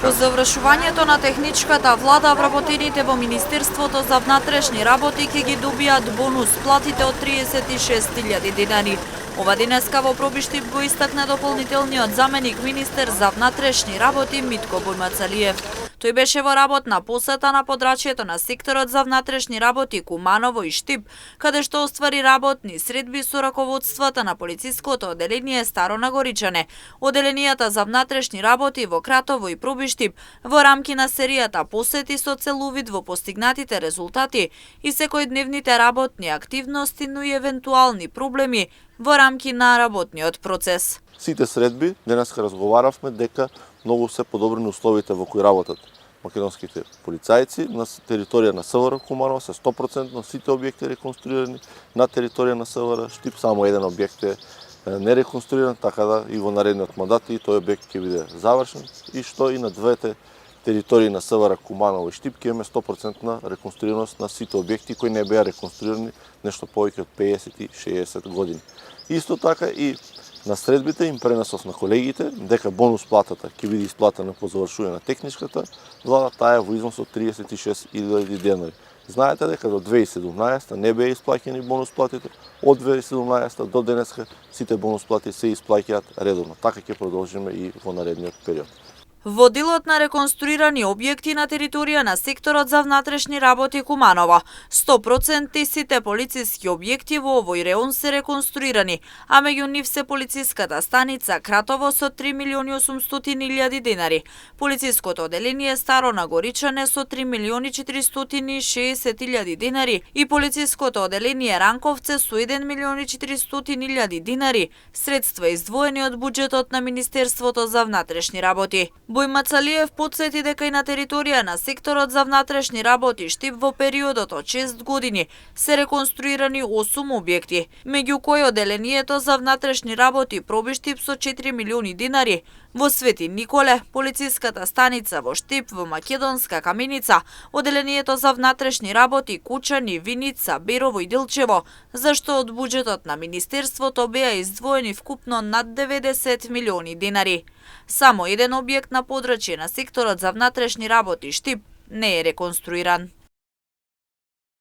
По завршувањето на техничката влада, вработените во Министерството за внатрешни работи ќе ги добијат бонус платите од 36.000 денари. Ова денеска во Пробиштип го истакна дополнителниот заменик министер за внатрешни работи Митко Бујмацалиев. Тој беше во работна посета на подрачјето на секторот за внатрешни работи Куманово и Штип, каде што оствари работни средби со раководствата на полициското оделение Старо Нагоричане, оделенијата за внатрешни работи во Кратово и Пробиштип, во рамки на серијата посети со цел увид во постигнатите резултати и секојдневните работни активности, но и евентуални проблеми во рамки на работниот процес. Сите средби денеска разговаравме дека многу се подобрени условите во кои работат македонските полицајци на територија на СВР Куманово, се 100% сите објекти реконструирани на територија на СВР Штип, само еден објект е нереконструиран, така да и во наредниот мандат и тој објект ќе биде завршен и што и на двете територии на СВР Куманово и Штип ќе имаме 100% реконструираност на сите објекти кои не беа реконструирани нешто повеќе од 50 и 60 години. Исто така и на средбите им пренесов на колегите дека бонус платата ќе биде исплатена по завршување на техничката влада, таа е во износ од 36.000 денари. Знаете дека до 2017 не беа исплаќени бонус платите, од 2017 до денеска сите бонус плати се исплаќаат редовно. Така ќе продолжиме и во наредниот период. Во делот на реконструирани објекти на територија на секторот за внатрешни работи Куманово, 100% сите полициски објекти во овој реон се реконструирани, а меѓу нив се полициската станица Кратово со 3.800.000 денари, полициското оделение Старо Нагоричане со 3.460.000 денари и полициското оделение Ранковце со 1.400.000 денари, средства издвоени од буџетот на Министерството за внатрешни работи. Бујмацалиев потсети дека и на територија на секторот за внатрешни работи Штип во периодот од 6 години се реконструирани 8 објекти, меѓу кои оделението за внатрешни работи Пробиштип со 4 милиони денари, во Свети Николе, полициската станица во Штип, во Македонска Каменица, оделението за внатрешни работи Кучани, Виница, Берово и Делчево, зашто од буџетот на Министерството беа издвоени вкупно над 90 милиони денари. Само еден објект на подрачје на секторот за внатрешни работи Штип не е реконструиран.